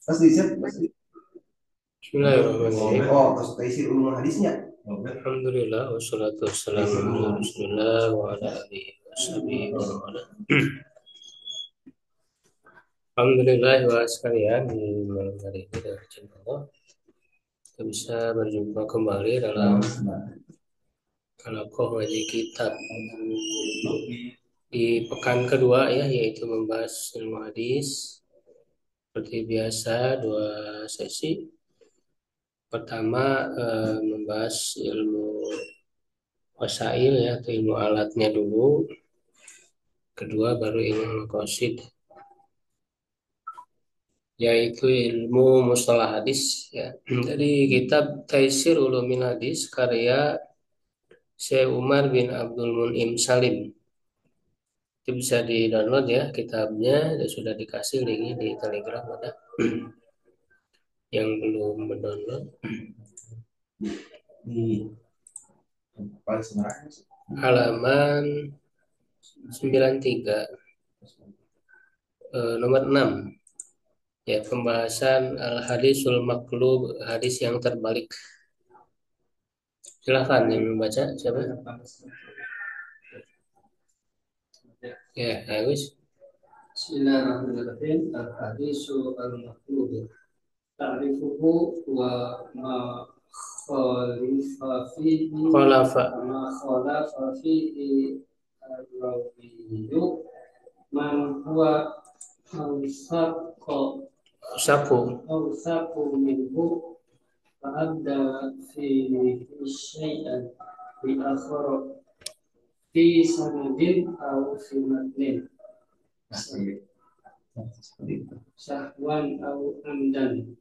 Pasti siap, pasti. Bismillahirrahmanirrahim. Oh, pas taisir ulumul hadisnya. Alhamdulillah wassalatu wassalamu ala Rasulillah wa ala alihi washabihi wa man wala. Alhamdulillah wa sekalian di malam hari ini dengan izin Allah kita bisa berjumpa kembali dalam Halaqah ngaji kitab di pekan kedua ya, yaitu membahas ilmu hadis. Seperti biasa dua sesi. Pertama membahas ilmu wasail ya, atau ilmu alatnya dulu. Kedua baru ilmu maqasid, yaitu ilmu mustalah hadis ya. Dari kitab Taisir Ulumil Hadis karya Syekh Umar bin Abdul Mun'im Salim. Itu bisa di-download ya kitabnya, dan sudah dikasih linknya di Telegram ada. Yang belum mendownload Di halaman 93 nomor 6 ya, pembahasan al-hadisul maqlub, hadis yang terbalik. Silakan yang membaca siapa? Ya, Agus. Bismillahirrahmanirrahim. Al-hadisu al-maqlub. Ta'rifuhu wa ma khalifa fihi Khalafa. ma khalafa fihi ar-rawiyyu man huwa awsaqqa Saku. awsaqu minhu fa'adda fihi syai'an bi akhara fi sanadin aw fi matnin sahwan au amdan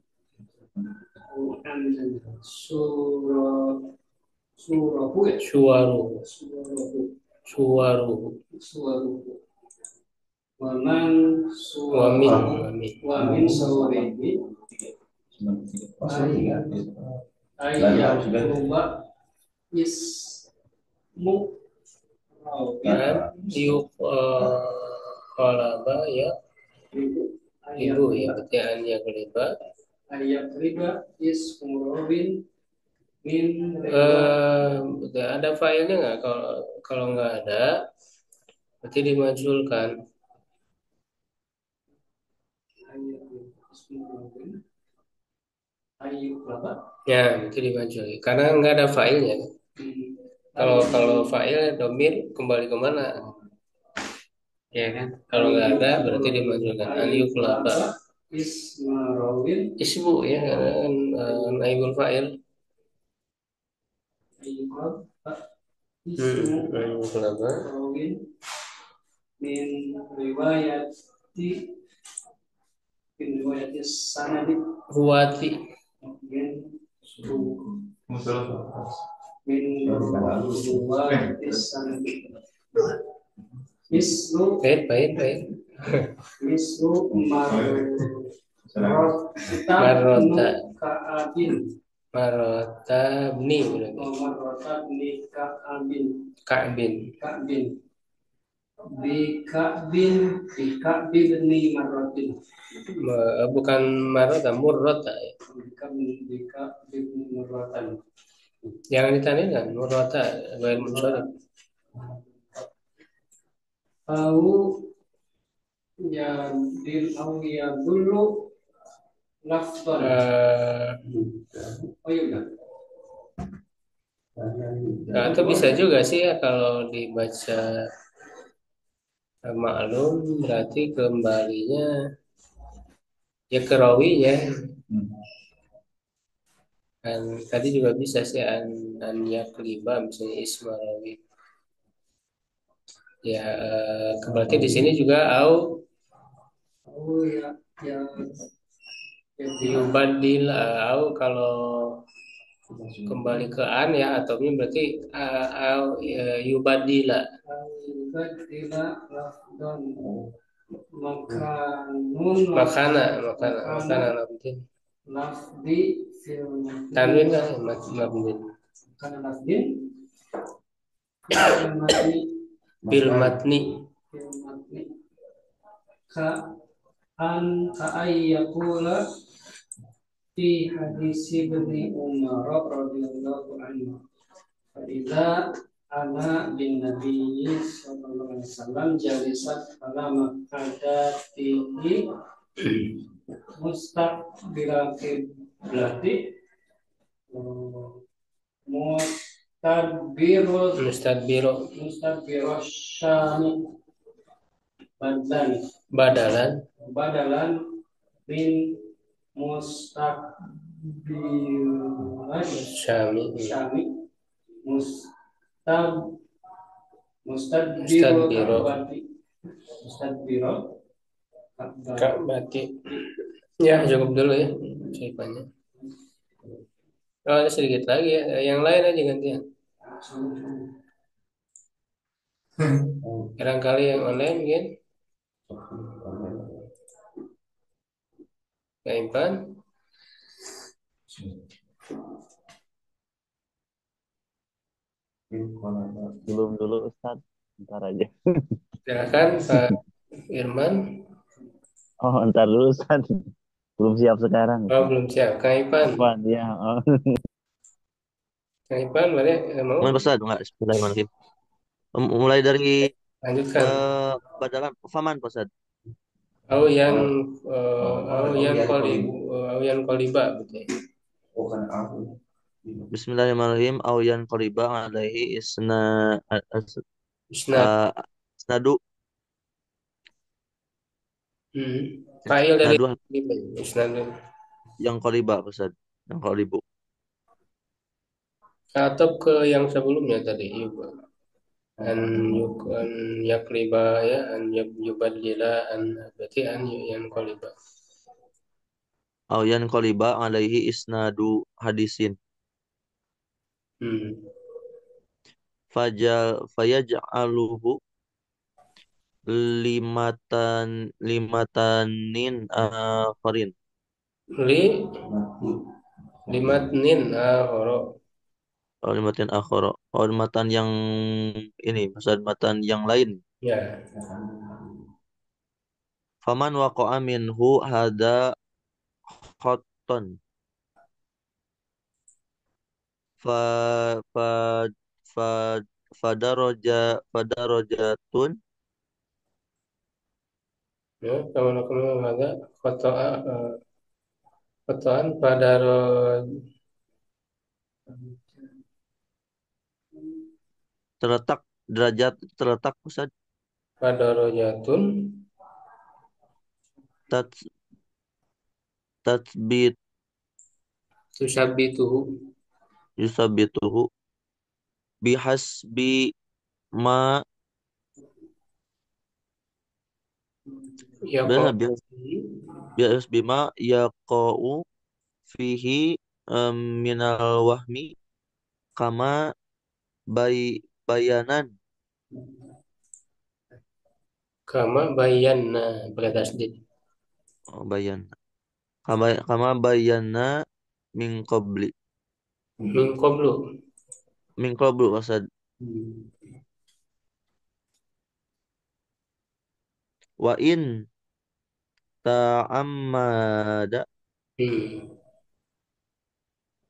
surah surahu Suwaru. surahu Suwaru. surahu waman Wamin. surahu Wamin. wamin sawarihi ayat berubah ismu Kan yuk kolaba ya, ibu ya, berarti hanya keliba. ayat riba ismu robin min Ada filenya nggak? Kalau nggak ada, berarti dimajulkan. ayat ismu robin ayat berapa? Ya, berarti dimajul. Karena nggak ada filenya. Kalau file domir kembali kemana? Ya kan? Kalau nggak ada, berarti dimajulkan. Alif laba. Ismarawin Isbu ya, karena kan naibul fa'il. Ayub Ismu Naibul laba. Rawin min riwayati min riwayati sanadi Ruwati. min min riwayati sanadi mislu Baik. mislu marota Marota. kaabin Marotabni berarti. marota ni kaabin Ka'bin. Ka'bin Bika'bin ni marotin Bukan marota, murrota ya. Bika'bin marotan Jangan ditanyakan murrota ghair munsharif. Au ya dulu lafzan oh iya udah Nah, itu bisa juga sih ya kalau dibaca maklum, berarti kembalinya ya ke rawi ya. Dan tadi juga bisa sih an yakliba misalnya isma rawi. Ya, berarti di sini juga au oh ya ya yubadil, au kalau kembali ke an ya, ataunya berarti au yubadila. Badila lafzan Makana labdin. lafdi fil Tanwin kan labdin. kana lafdin fil matni Bil matni. ka an ka ay yaqula fi hadis Ibnu Umar radhiyallahu anhu. Faiza ana bin Nabi sallallahu alaihi wasallam jalisat ala maqadatihi mustaqbilal qiblati Mustadbiro mustaqbiro syami badalan badalan badalan min mustaqbilash syami syami mustab mustadbiro Mustadbiro. Ka'bati mustadbiro Ka'bati. Ya, cukup dulu ya saipannya. Oh, ada sedikit lagi ya. Yang lain aja gantian. Barangkali yang online mungkin. Saipan. Belum dulu Ustadz, ntar aja. Silakan Pak Firman. Oh, ntar dulu Ustadz. Belum siap sekarang. Oh, belum siap. Kang Ipan. Apaan ya? Oh. Kang Ipan, boleh mau Mulai Ustaz, enggak, bismillahirrahmanirrahim. Mulai dari lanjutkan. badalan faman Ustaz. Oh, yang koliba betul. Bukan aku. Bismillahirrahmanirrahim. Auyan qoriba alaihi Isnad. isnadu Fa'il dari isnadu isnad. yang qoriba Ustaz. Yang qoribu. Atau ke yang sebelumnya tadi juga. An yakriba ya, an yubadila, an berarti an yang koliba. Auyan qoriba alaihi isnadu hadisin. Fayaj'aluhu limatanin akharin. Limatnin ahoro. Oh, limatan akhara. Oh, matan yang ini, maksud matan yang lain. Ya. Faman waqa'a minhu hada khotton. Fa fa fa fadarajatun Ya, kalau ada fotoan pada terletak derajat terletak Ustaz rojatun tats tatsbit tusabituhu yusabituhu bihasbi ma ya bihasbi ma yaqa'u fihi minal wahmi kama bayanan kama bayanna pakai tasdid. Bayan kama bayanna min qabli Min qablu. Ustaz wa in ta'ammada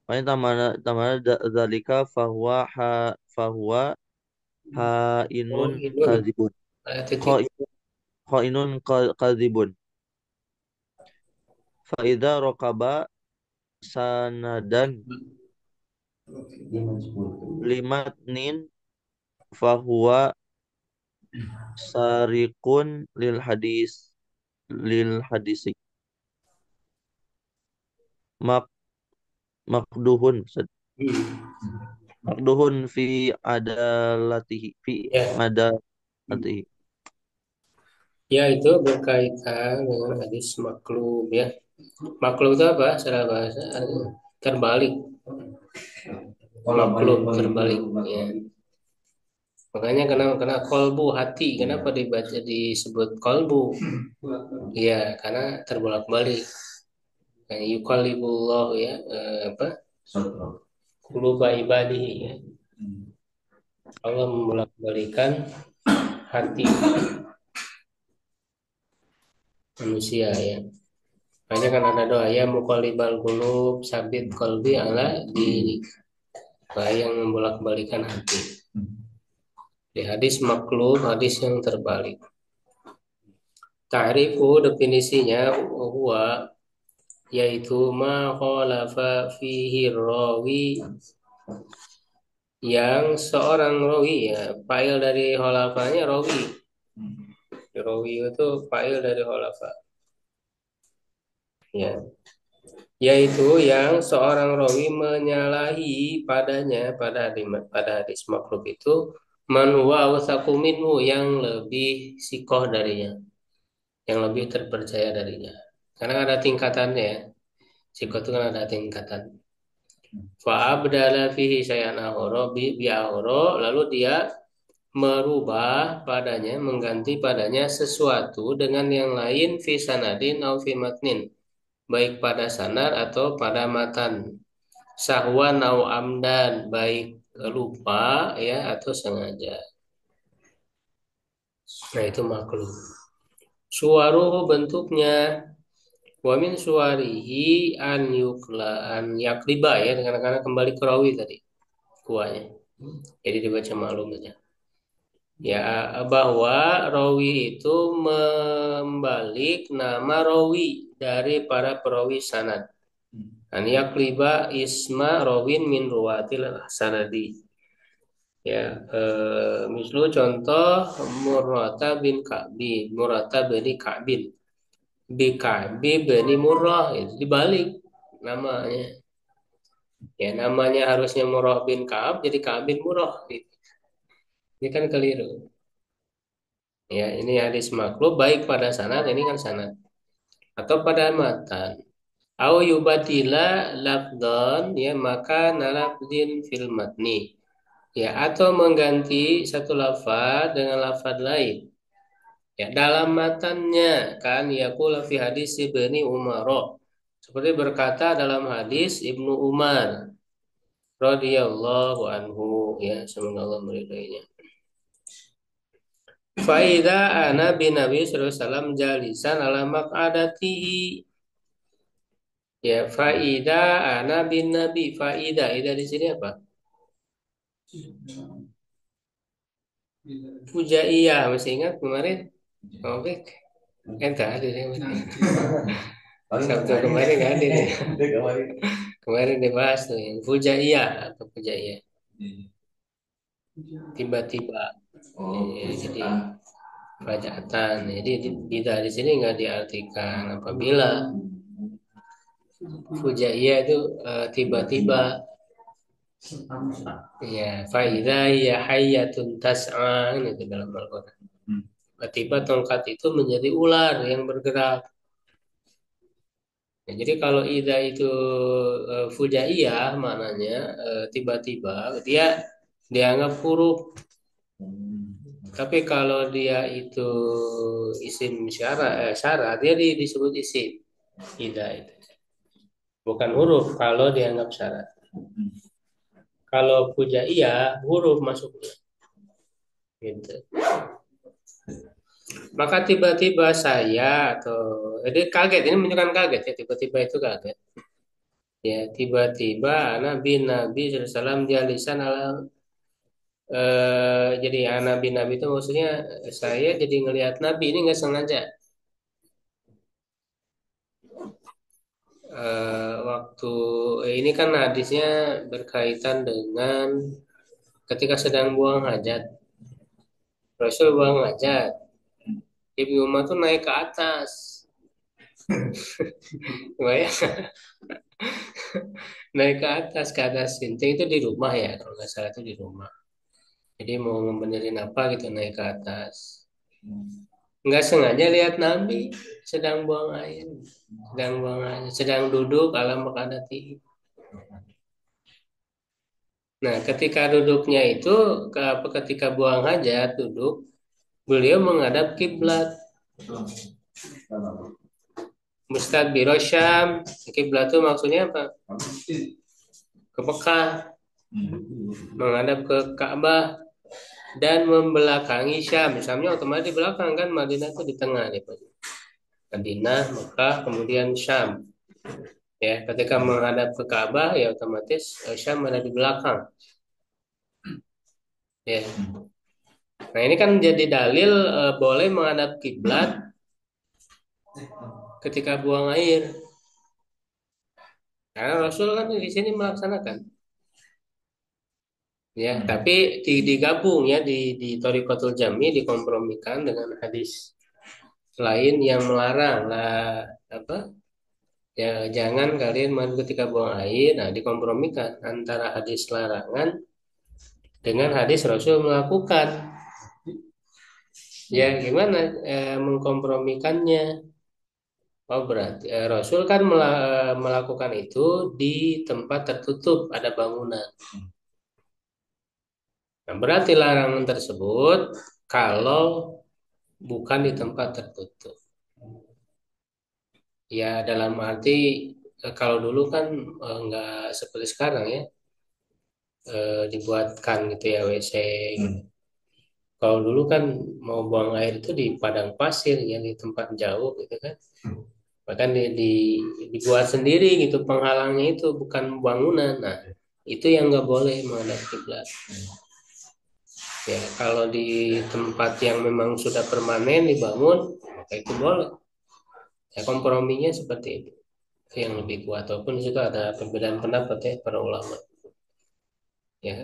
wa in ta'ammada dzalika fahuwa hainun kadzibun khainun kadzibun fa idza raqaba sanadan limatnin fahuwa sarikun lil hadisi makduhun makduhun fi adalatihi adalatihi. Ya, itu berkaitan dengan hadis maklum ya. Maklum itu apa? Secara bahasa terbalik. Maklum terbalik ya. Makanya karena kolbu hati, kenapa disebut kolbu? Ya, karena terbolak-balik. Nah, yuqallibullah ya, quluba ibadihi ya. Allah membolak-balikan hati manusia ya. Makanya kan ada doa ya muqallibal qulub sabit qalbi ala dinik. Doa yang membolak-balikan hati. Di hadis maklub, hadis yang terbalik. Ta'rifu definisinya huwa yaitu ma khalafa fihi rawi yang seorang rawi ya fa'il dari khalafanya rawi. Rawi itu fa'il dari khalafa. Ya. Yaitu yang seorang rawi menyalahi padanya pada hadis maklub itu man huwa awsaqu minhu yang lebih sikoh darinya, yang lebih terpercaya darinya. Karena ada tingkatannya. Sikoh itu kan ada tingkatan. Fa abdala fihi syai'an akhara bi akhara, lalu dia merubah padanya, mengganti padanya sesuatu dengan yang lain fi sanadin au fi matnin, baik pada sanad atau pada matan. Sahwan au amdan, baik lupa ya atau sengaja. Nah itu maklum. Suwaruhu bentuknya wa min suwarihi an yukla an yakliba ya, karena kembali ke rawi tadi kuahnya. Jadi dibaca maklum saja. Ya bahwa rawi itu membalik nama rawi dari para perawi sanad. An yakliba isma rawin min ruwatil sanadi. Ya, mislu contoh Murrata bin Ka'bin, bi Ka'bi bin Murrah, itu dibalik namanya. Ya, namanya harusnya Murrah bin Ka'ab, jadi Ka'ab bin Murrah. Ini kan keliru. Ya, ini hadis maklub baik pada sanad, ini kan sanad, atau pada matan. Au yubatila lafdhan, ya maka nalafdin fil matni. Ya, atau mengganti satu lafaz dengan lafaz lain. Ya, dalam matannya kan yaqulu fi hadis Ibnu Umar. Seperti berkata dalam hadis Ibnu Umar radhiyallahu anhu, ya semoga Allah meridainya. Fa idza ana bin Nabi sallallahu alaihi wasallam jalisan ala maq'adatihi. Ya, fa idza ana bin Nabi, fa idza di sini apa? Fujaiyah, masih ingat kemarin? Oke, entah hadir yang Sabtu kemarin nggak hadir ya. Kemarin dibahas tuh yang fujaiyah atau fujaiyah. Tiba-tiba, jadi kerajaan. Jadi tidak di sini nggak diartikan apabila fujaiyah itu tiba-tiba. Ya, faida ya hayyatun tas'a itu dalam Al-Qur'an. Tiba-tiba tongkat itu menjadi ular yang bergerak. Ya, jadi kalau ida itu fujaiyah maknanya tiba-tiba dia dianggap huruf. Tapi kalau dia itu isim syarat dia disebut isim. Ida itu bukan huruf kalau dianggap syarat. Kalau fujaiyah huruf masuknya. Gitu. Maka tiba-tiba saya atau jadi kaget, ini menunjukkan kaget ya, tiba-tiba itu kaget. Ya, tiba-tiba Nabi SAW jalisan ala jadi Nabi itu maksudnya saya jadi ngelihat Nabi ini nggak sengaja. Waktu ini kan hadisnya berkaitan dengan ketika sedang buang hajat. Rasul buang hajat. Ibnu Umar tuh naik ke atas. Naik ke atas genting itu di rumah ya, kalau nggak salah itu di rumah. Jadi mau membenerin apa gitu naik ke atas. Nggak sengaja lihat Nabi sedang buang air, sedang duduk ala maq'adati. Nah, ketika duduknya itu, ketika buang hajat duduk, beliau menghadap kiblat. Mustaqbil Syam, kiblat itu maksudnya apa? Ke Mekah, menghadap ke Ka'bah dan membelakangi Syam. Syamnya otomatis di belakang kan, Madinah itu di tengah nih, Pak. Madinah, Mekah, kemudian Syam. Ya, ketika menghadap ke Ka'bah ya otomatis Syam ada di belakang. Ya. Nah, ini kan jadi dalil boleh menghadap kiblat ketika buang air. Karena Rasul kan di sini melaksanakan. Ya, tapi digabung ya di Thariqatul Jami dikompromikan dengan hadis lain yang melarang lah apa? Ya, jangan kalian mandi ketika buang air. Nah, dikompromikan antara hadis larangan dengan hadis Rasul melakukan. Ya, gimana mengkompromikannya? Oh, berarti Rasul kan melakukan itu di tempat tertutup, ada bangunan. Nah, berarti larangan tersebut kalau bukan di tempat tertutup. Ya, dalam arti kalau dulu kan nggak seperti sekarang ya, dibuatkan gitu ya WC. Gitu. Kalau dulu kan mau buang air itu di padang pasir ya di tempat jauh gitu kan. Bahkan dibuat sendiri gitu penghalangnya itu bukan bangunan. Nah, itu yang nggak boleh menghadap kiblat. Ya, kalau di tempat yang memang sudah permanen dibangun, maka itu boleh. Ya, komprominya seperti itu. Itu yang lebih kuat. Walaupun di situ ada perbedaan pendapat ya para ulama. Ya,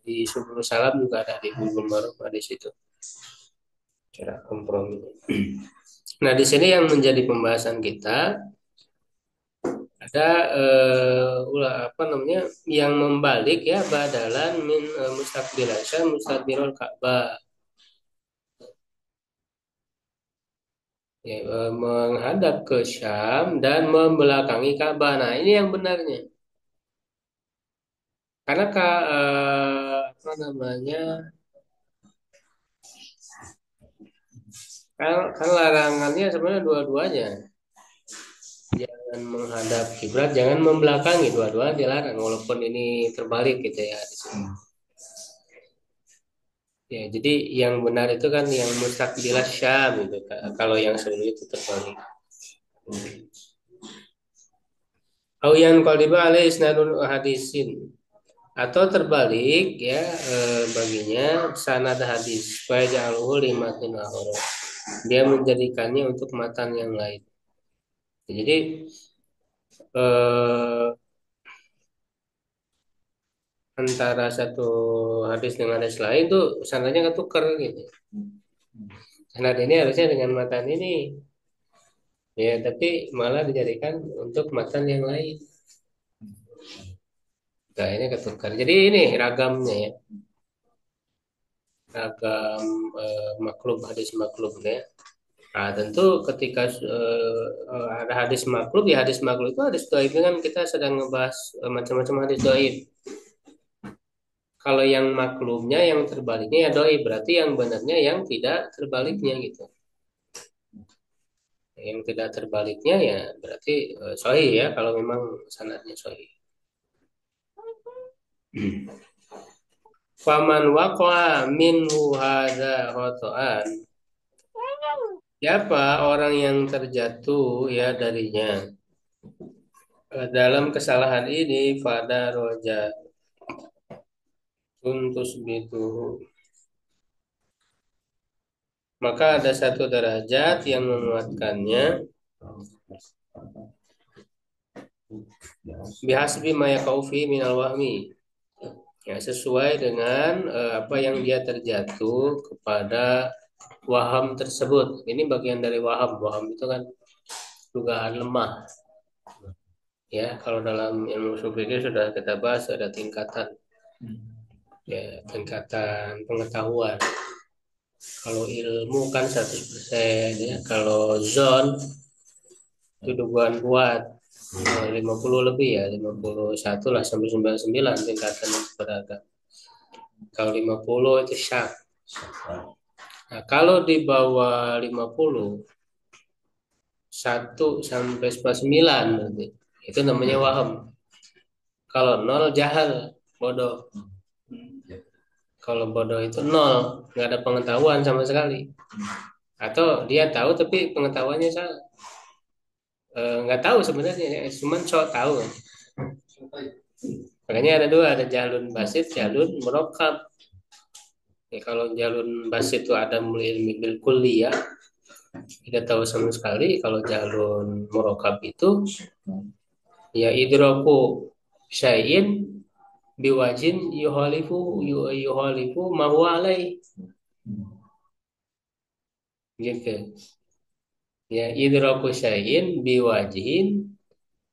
di Subul Salam juga ada di Bulughul Maram di situ. Cara kompromi. Nah, di sini yang menjadi pembahasan kita ada apa namanya yang membalik ya badalan min mustaqbilal syam mustadbirul Ka'bah ya, menghadap ke Syam dan membelakangi Ka'bah. Nah, ini yang benarnya. Karena apa namanya kan larangannya sebenarnya dua-duanya. Jangan menghadap kiblat, jangan membelakangi, dua-duanya dilarang walaupun ini terbalik gitu ya. Ya, jadi yang benar itu kan yang mustaqbilas Syam gitu. Kalau yang sebelum itu terbalik. Au yang qaliba alai isnadul hadisin atau terbalik ya baginya sanad hadis fa ja'aluhu limatin akhara. Dia menjadikannya untuk matan yang lain. Jadi eh, antara satu hadis dengan hadis lain tuh sanadnya ketukar gitu. Sanad ini harusnya dengan matan ini. Ya, tapi malah dijadikan untuk matan yang lain. Nah, ini ketukar. Jadi ini ragamnya ya. Ragam maklum hadis maklum ya. Nah, tentu ketika ada hadis maklum ya hadis maklum itu hadis dhaif kan kita sedang ngebahas macam-macam hadis dhaif. Kalau yang maklumnya yang terbaliknya ya dhaif berarti yang benarnya yang tidak terbaliknya gitu. Yang tidak terbaliknya ya berarti sahih ya kalau memang sanadnya sahih. Faman waqa'a minhu hadza khata'an. Siapa orang yang terjatuh ya darinya dalam kesalahan ini pada roja tuntus bituhu. Maka ada satu derajat yang menguatkannya bihasbi ma yaqau fi minal wahmi. Ya, sesuai dengan apa yang dia terjatuh kepada waham tersebut. Ini bagian dari waham. Waham itu kan dugaan lemah. Ya, kalau dalam ilmu fikih sudah kita bahas ada tingkatan. Ya, tingkatan pengetahuan. Kalau ilmu kan 100% ya. Kalau zon itu dugaan kuat. 50 lebih ya, 51 lah sampai 99 tingkatan yang beragam. Kalau 50 itu syak. Nah, kalau di bawah 50 1 sampai 9 berarti. Itu namanya waham. Kalau 0 jahal, bodoh. Kalau bodoh itu 0, nggak ada pengetahuan sama sekali. atau dia tahu tapi pengetahuannya salah. Nggak tahu sebenarnya, cuman sok tahu. Makanya ada dua, ada jalun basit, jalun murokab. Ya, kalau jalun basit itu ada mulai ilmi bil kulliyah, tidak tahu sama sekali. Kalau jalun murokab itu ya idraku syai'in biwajin yuhalifu ma huwa alaih, gitu. Ya idraku syai'in biwajin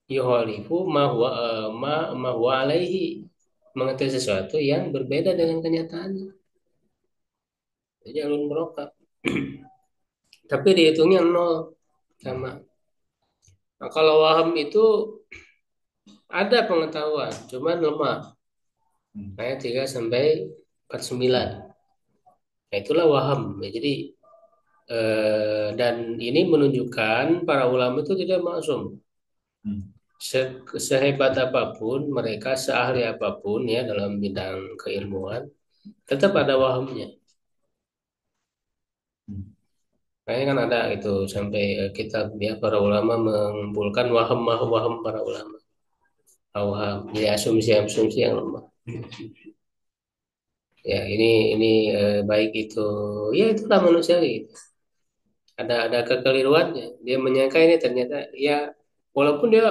yuhalifu ma huwa alaihi, mengetahui sesuatu yang berbeda dengan kenyataannya. Jadi jalur merokap. Tapi dihitungnya nol sama. Nah, kalau waham itu ada pengetahuan, cuman lemah. Ayat 3 sampai 49. Nah, itulah waham. Ya, jadi dan ini menunjukkan para ulama itu tidak maksum. Sehebat apapun mereka, seahli apapun ya dalam bidang keilmuan, tetap ada wahamnya. Kayaknya kan ada itu sampai kitab ya para ulama mengumpulkan waham para ulama. Waham, ya asumsi-asumsi yang lemah. Ya ini baik itu, ya itulah manusia gitu. Ada kekeliruannya. Dia menyangka ini ternyata ya walaupun dia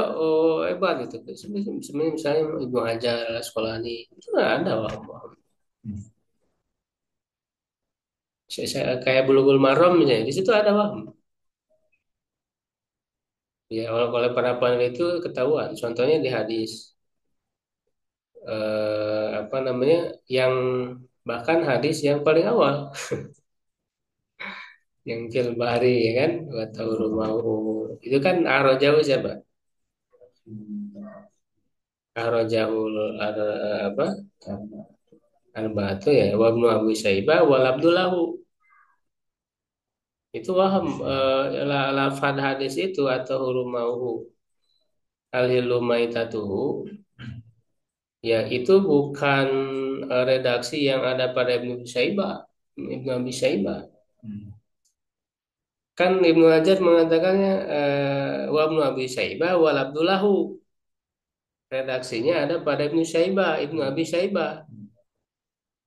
hebat gitu. Sebenarnya misalnya Ibnu Hajar Al-Asqalani itu nggak ada waham. Kayak Bulughul Maram misalnya, di situ ada waham. Ya, oleh para peneliti itu ketahuan. Contohnya di hadis apa namanya, yang bahkan hadis yang paling awal, yang fil bahri ya kan, atau rumahu itu kan arrojahu siapa? Arrojahul apa? Arba'atu ya, wa Ibnu Abu Syaibah wal Abdullahu. Itu waham lafad hadis itu atau hurumahu al-hilumaitatuhu. Ya, itu bukan redaksi yang ada pada Ibnu Abi Syaibah. Kan Ibnu Hajar mengatakannya wa Ibnu Abi Syaibah wal Abdullahu. Redaksinya ada pada Ibnu Abi Syaibah.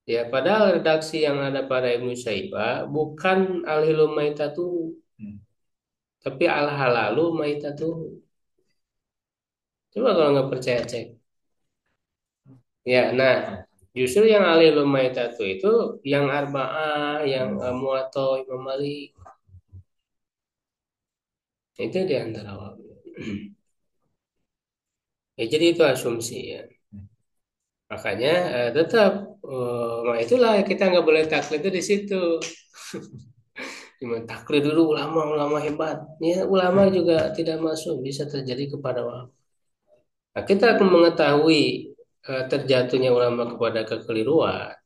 Ya, padahal redaksi yang ada pada Ibnu Syaibah bukan al-hilum maitatu, tapi al-halalu maitatu. Coba kalau nggak percaya cek. Ya, nah justru yang al-hilum maitatu itu yang arba'ah, yang muwatta Imam Malik. Itu di antara waham. Ya, jadi itu asumsi ya. Makanya tetap, nah itulah kita nggak boleh taklid itu di situ. Cuma taklid dulu ulama-ulama hebat. Ya, ulama juga tidak masuk bisa terjadi kepada waham. Nah, kita akan mengetahui terjatuhnya ulama kepada kekeliruan.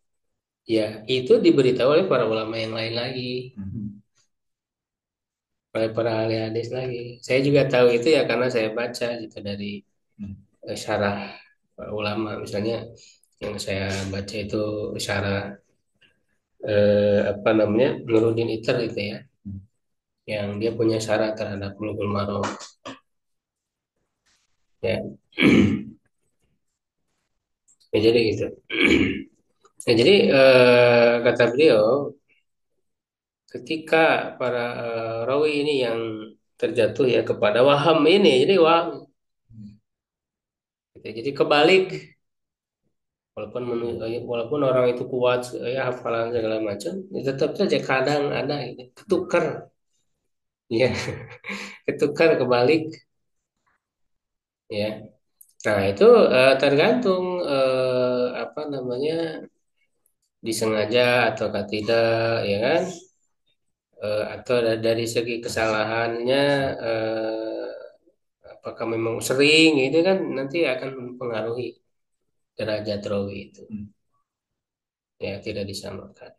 Ya, itu diberitahu oleh para ulama yang lain lagi, oleh para ahli hadis lagi. Saya juga tahu itu ya karena saya baca gitu dari syarah ulama, misalnya yang saya baca itu syarah apa namanya Nuruddin Iter itu ya, yang dia punya syarah terhadap Bulughul Maram ya. Ya jadi gitu. Ya, jadi kata beliau ketika para rawi ini yang terjatuh ya kepada waham ini, jadi waham gitu. Jadi kebalik, walaupun orang itu kuat ya hafalan segala macam, ya tetap saja kadang ada gitu, ketukar ya. Ketukar kebalik ya. Nah itu tergantung apa namanya disengaja atau tidak ya kan. Atau dari segi kesalahannya apakah memang sering itu kan nanti akan mempengaruhi derajat rawi itu ya, tidak disamakan.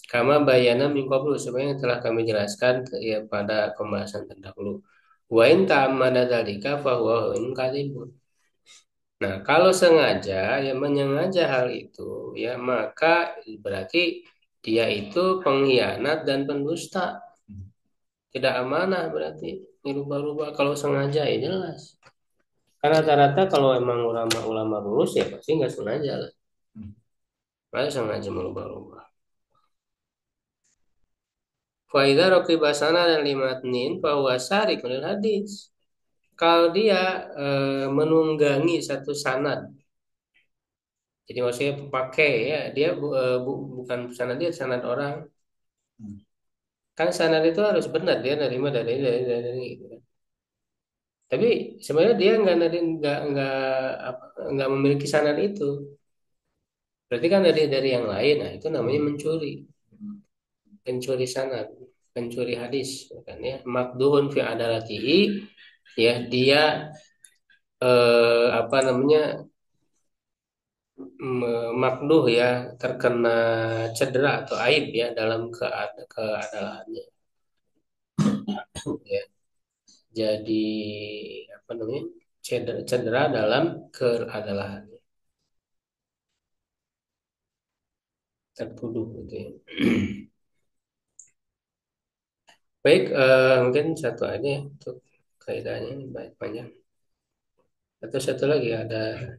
Kama bayana min qablu, sebenarnya telah kami jelaskan ya pada pembahasan terdahulu. Wa in ta'ammada dzalika fa huwa kadzibun. Nah, kalau sengaja ya menyengaja hal itu ya maka berarti dia itu pengkhianat dan pendusta. tidak amanah berarti dirubah-rubah. Kalau sengaja ya jelas. Karena rata-rata kalau emang ulama-ulama lurus ya pasti nggak sengaja lah. Nggak sengaja merubah-rubah. Faidah roki basana dan limatnin bahwa sari kulil hadis. Kalau dia menunggangi satu sanad, jadi maksudnya pakai ya dia bukan sanad dia sanad orang. Kan sanad itu harus benar dia nerima dari gitu kan. Tapi sebenarnya dia nggak memiliki sanad itu. Berarti kan dari yang lain. Nah, itu namanya pencuri sanad, pencuri hadis, kan ya. Makduhun fi adalatihi, ya dia apa namanya makduh ya terkena cedera atau aib ya dalam keadalannya. Ya. Jadi apa namanya cedera dalam keadalannya tertuduh gitu ya. Baik, mungkin satu aja ya untuk kaidahnya ini baik panjang. Atau satu lagi ada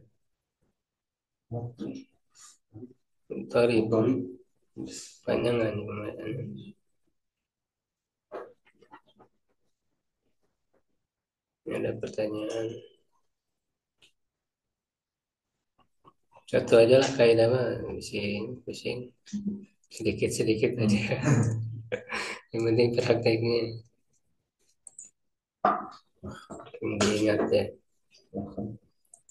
Tori panjang nggak nih pembahasannya? Ada pertanyaan satu aja lah kaidah mah pusing sedikit aja. Yang penting prakteknya yang diingat ya.